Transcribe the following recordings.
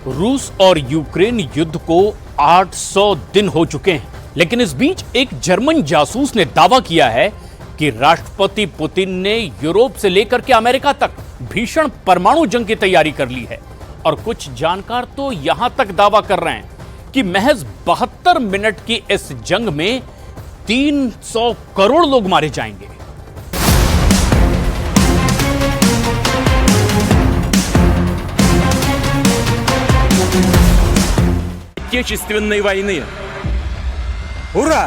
रूस और यूक्रेन युद्ध को 800 दिन हो चुके हैं, लेकिन इस बीच एक जर्मन जासूस ने दावा किया है कि राष्ट्रपति पुतिन ने यूरोप से लेकर के अमेरिका तक भीषण परमाणु जंग की तैयारी कर ली है। और कुछ जानकार तो यहां तक दावा कर रहे हैं कि महज 72 मिनट की इस जंग में 300 करोड़ लोग मारे जाएंगे। Отечественной войны. Ура!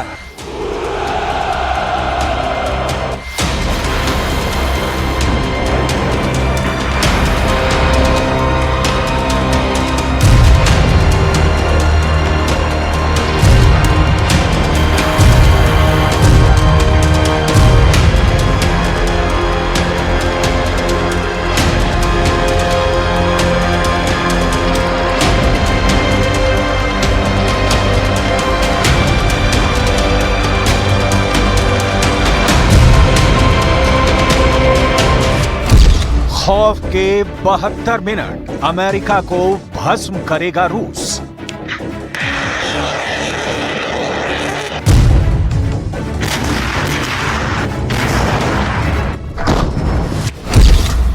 खौफ के 72 मिनट, अमेरिका को भस्म करेगा रूस।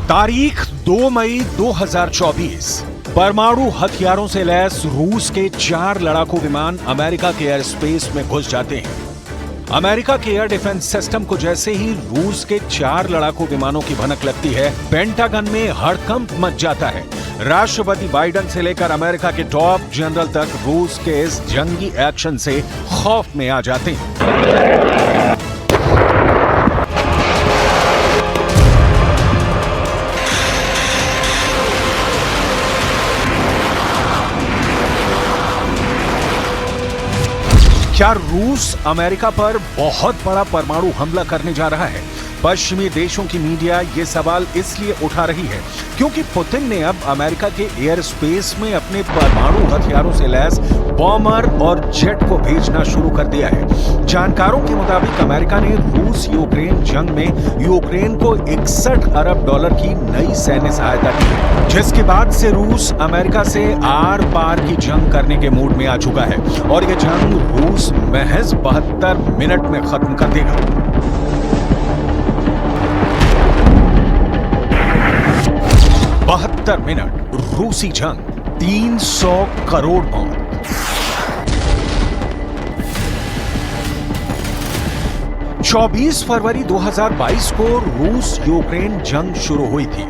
तारीख 2 मई 2024। परमाणु हथियारों से लैस रूस के 4 लड़ाकू विमान अमेरिका के एयर स्पेस में घुस जाते हैं। अमेरिका के एयर डिफेंस सिस्टम को जैसे ही रूस के 4 लड़ाकू विमानों की भनक लगती है, पेंटागन में हड़कंप मच जाता है। राष्ट्रपति बाइडेन से लेकर अमेरिका के टॉप जनरल तक रूस के इस जंगी एक्शन से खौफ में आ जाते हैं। क्या रूस अमेरिका पर बहुत बड़ा परमाणु हमला करने जा रहा है? पश्चिमी देशों की मीडिया ये सवाल इसलिए उठा रही है क्योंकि पुतिन ने अब अमेरिका के एयर स्पेस में अपने परमाणु हथियारों से लैस बॉम्बर और जेट को भेजना शुरू कर दिया है। जानकारों के मुताबिक अमेरिका ने रूस यूक्रेन जंग में यूक्रेन को 61 अरब डॉलर की नई सैन्य सहायता दी है, जिसके बाद से रूस अमेरिका से आर पार की जंग करने के मूड में आ चुका है और यह जंग रूस महज 72 मिनट में खत्म कर देगा। 72 मिनट, रूसी जंग, 300 करोड़ मौत। 24 फरवरी 2022 को रूस यूक्रेन जंग शुरू हुई थी।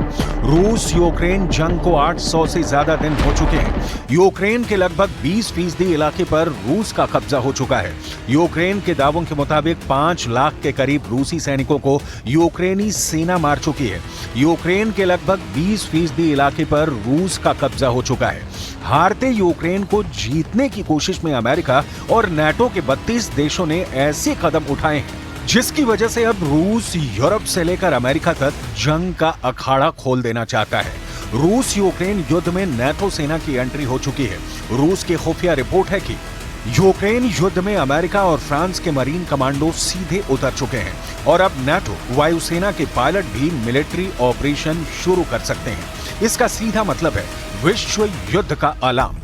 रूस यूक्रेन जंग को 800 से ज्यादा दिन हो चुके हैं। यूक्रेन के लगभग 20% इलाके पर रूस का कब्जा हो चुका है। यूक्रेन के दावों के मुताबिक 5 लाख के करीब रूसी सैनिकों को यूक्रेनी सेना मार चुकी है। यूक्रेन के लगभग 20% इलाके पर रूस का कब्जा हो चुका है। हारते यूक्रेन को जीतने की कोशिश में अमेरिका और नाटो के 32 देशों ने ऐसे कदम उठाए हैं जिसकी वजह से अब रूस यूरोप से लेकर अमेरिका तक जंग का अखाड़ा खोल देना चाहता है। रूस यूक्रेन युद्ध में नाटो सेना की एंट्री हो चुकी है। रूस की खुफिया रिपोर्ट है कि यूक्रेन युद्ध में अमेरिका और फ्रांस के मरीन कमांडो सीधे उतर चुके हैं और अब नाटो वायुसेना के पायलट भी मिलिट्री ऑपरेशन शुरू कर सकते हैं। इसका सीधा मतलब है विश्व युद्ध का अलार्म।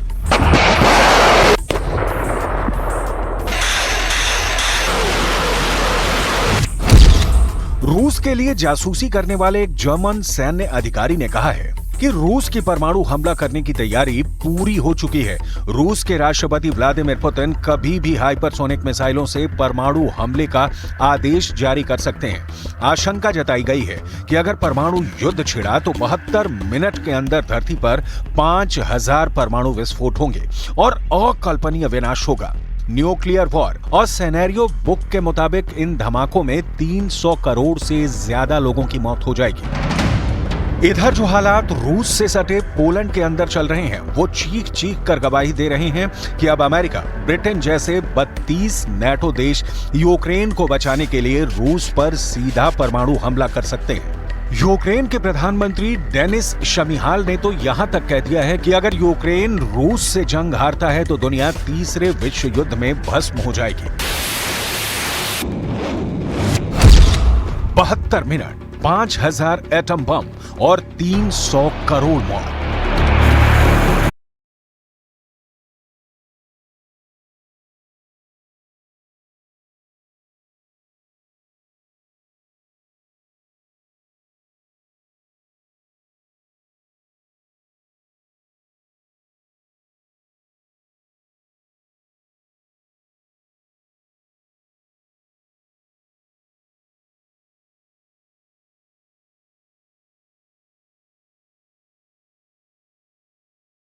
रूस के लिए जासूसी करने वाले एक जर्मन सैन्य अधिकारी ने कहा है कि रूस की परमाणु हमला करने की तैयारी पूरी हो चुकी है। रूस के राष्ट्रपति व्लादिमीर पुतिन कभी भी हाइपरसोनिक मिसाइलों से परमाणु हमले का आदेश जारी कर सकते हैं। आशंका जताई गई है कि अगर परमाणु युद्ध छिड़ा तो 72 मिनट के अंदर धरती पर 5000 परमाणु विस्फोट होंगे और अकल्पनीय विनाश होगा। न्यूक्लियर वॉर और सिनेरियो बुक के मुताबिक इन धमाकों में 300 करोड़ से ज्यादा लोगों की मौत हो जाएगी। इधर जो हालात रूस से सटे पोलैंड के अंदर चल रहे हैं, वो चीख चीख कर गवाही दे रहे हैं कि अब अमेरिका, ब्रिटेन जैसे 32 नाटो देश यूक्रेन को बचाने के लिए रूस पर सीधा परमाणु हमला कर सकते हैं। यूक्रेन के प्रधानमंत्री डेनिस शमिहाल ने तो यहां तक कह दिया है कि अगर यूक्रेन रूस से जंग हारता है तो दुनिया तीसरे विश्व युद्ध में भस्म हो जाएगी। 72 मिनट, 5000 एटम बम और 300 करोड़ मौत।